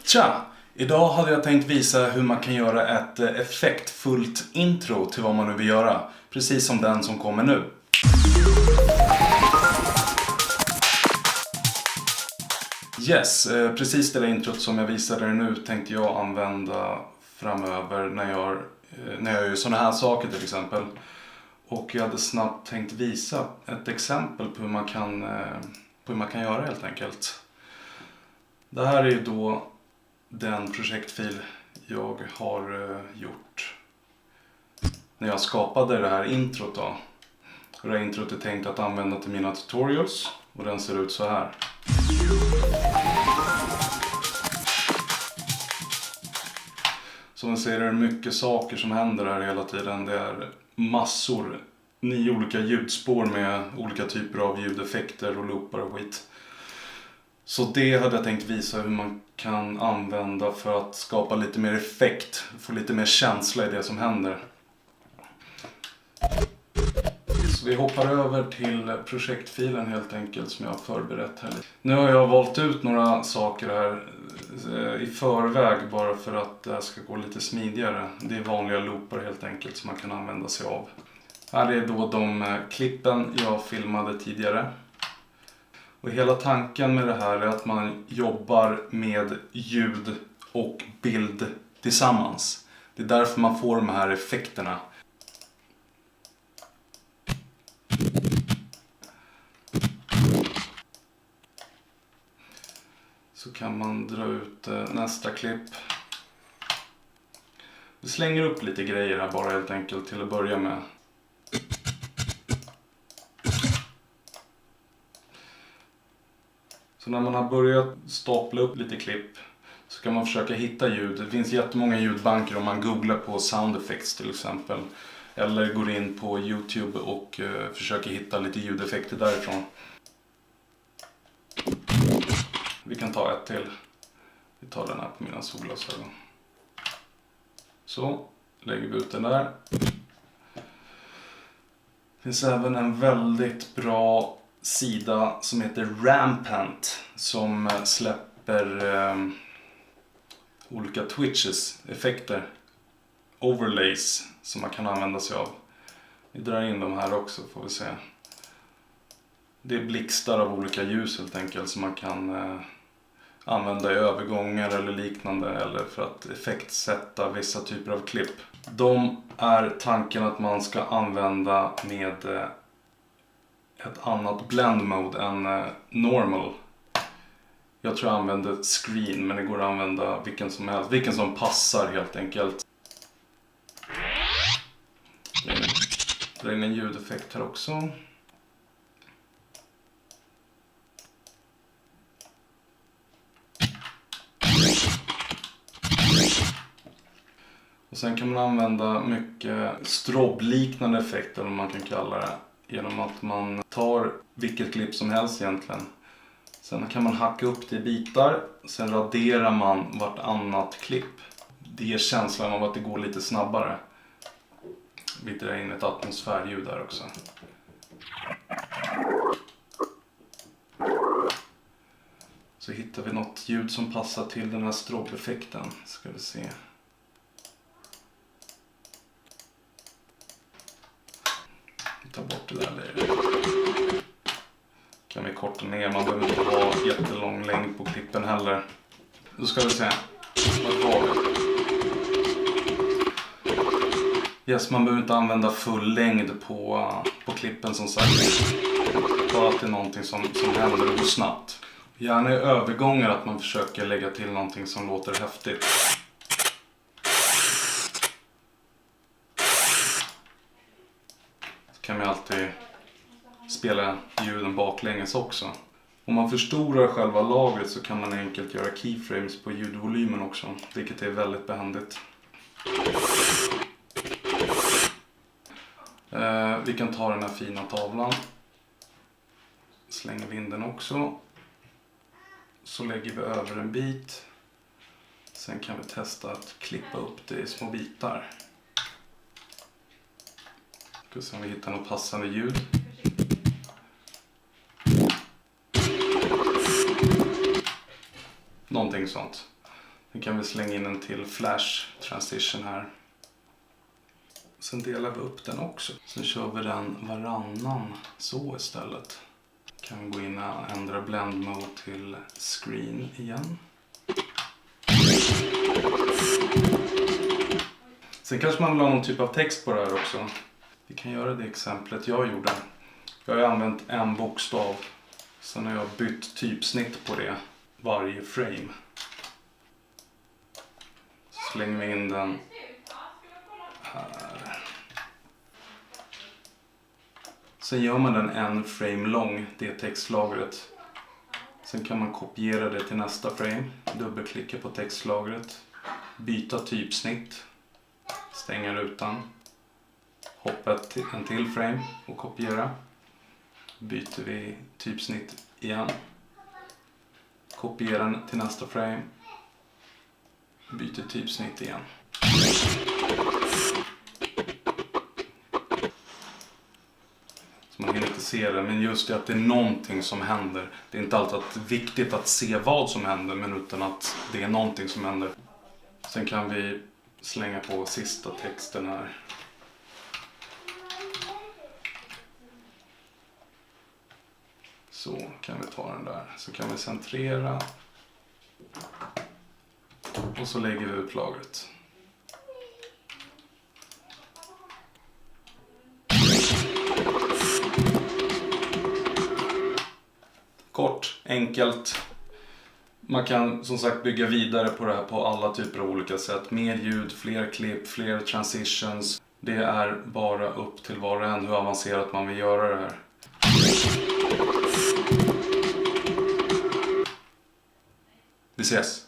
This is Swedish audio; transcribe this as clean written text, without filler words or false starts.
Tja! Idag hade jag tänkt visa hur man kan göra ett effektfullt intro till vad man nu vill göra. Precis som den som kommer nu. Yes, precis det där introt som jag visade er nu tänkte jag använda framöver när jag gör sådana här saker till exempel. Och jag hade snabbt tänkt visa ett exempel på hur man kan göra helt enkelt. Det här är ju då den projektfil jag har gjort när jag skapade det här introt då. Och det här introt är tänkt att använda till mina tutorials och den ser ut så här. Som ni ser är det mycket saker som händer här hela tiden. Det är massor, 9 olika ljudspår med olika typer av ljudeffekter och loopar och skit. Så det hade jag tänkt visa hur man kan använda för att skapa lite mer effekt, få lite mer känsla i det som händer. Så vi hoppar över till projektfilen helt enkelt som jag har förberett här. Nu har jag valt ut några saker här i förväg bara för att det ska gå lite smidigare. Det är vanliga loopar helt enkelt som man kan använda sig av. Här är då de klippen jag filmade tidigare. Och hela tanken med det här är att man jobbar med ljud och bild tillsammans. Det är därför man får de här effekterna. Så kan man dra ut nästa klipp. Vi slänger upp lite grejer här bara helt enkelt till att börja med. Så när man har börjat stapla upp lite klipp så kan man försöka hitta ljud. Det finns jättemånga ljudbanker om man googlar på sound effects till exempel. Eller går in på YouTube och försöker hitta lite ljudeffekter därifrån. Vi kan ta ett till. Vi tar den här på mina solglasögon. Så, lägger vi ut den där. Det finns även en väldigt bra sida som heter Rampant som släpper olika twitches, effekter, overlays som man kan använda sig av. Vi drar in dem här också får vi se. Det är blixtar av olika ljus helt enkelt som man kan använda i övergångar eller liknande eller för att effektsätta vissa typer av klipp. De är tanken att man ska använda med ett annat blend mode än normal. Jag tror jag använder screen men det går att använda vilken som helst, vilken som passar helt enkelt. Det är en ljudeffekt här också. Och sen kan man använda mycket strobe-liknande effekter om man kan kalla det. Genom att man tar vilket klipp som helst egentligen. Sen kan man hacka upp det i bitar. Sen raderar man vartannat klipp. Det ger känslan av att det går lite snabbare. Vi drar in ett atmosfärljud där också. Så hittar vi något ljud som passar till den här strobe-effekten. Ska vi se. Ta bort det där. Kan vi korta ner. Man behöver inte ha jättelång längd på klippen heller. Då ska vi se. Vad har vi? Yes, man behöver inte använda full längd på klippen som sagt. Bara att det är någonting som händer och går snabbt. Gärna i övergångar att man försöker lägga till någonting som låter häftigt. Kan vi alltid spela ljuden baklänges också. Om man förstorar själva lagret så kan man enkelt göra keyframes på ljudvolymen också, vilket är väldigt behändigt. Vi kan ta den här fina tavlan. Slänger vi in den också. Så lägger vi över en bit. Sen kan vi testa att klippa upp det i små bitar. Ska se om vi hittar något passande ljud. Någonting sånt. Nu kan vi slänga in en till flash transition här. Sen delar vi upp den också. Sen kör vi den varannan så istället. Kan vi gå in och ändra blend mode till screen igen. Sen kanske man vill ha någon typ av text på det här också. Vi kan göra det exemplet jag gjorde. Jag har använt en bokstav. Sen har jag bytt typsnitt på det varje frame. Så slänger vi in den här. Sen gör man den en frame lång, det textlagret. Sen kan man kopiera det till nästa frame. Dubbelklicka på textlagret. Byta typsnitt. Stänga rutan. Hoppa till en till frame och kopiera. Byter vi typsnitt igen. Kopiera den till nästa frame. Byter typsnitt igen. Så man hinner inte se det, men just det att det är någonting som händer. Det är inte alltid viktigt att se vad som händer, men utan att det är någonting som händer. Sen kan vi slänga på sista texten här. Så kan vi ta den där. Så kan vi centrera. Och så lägger vi ut lagret. Kort, enkelt. Man kan som sagt bygga vidare på det här på alla typer av olika sätt. Mer ljud, fler klipp, fler transitions. Det är bara upp till var och en hur avancerat man vill göra det här. Vi ses!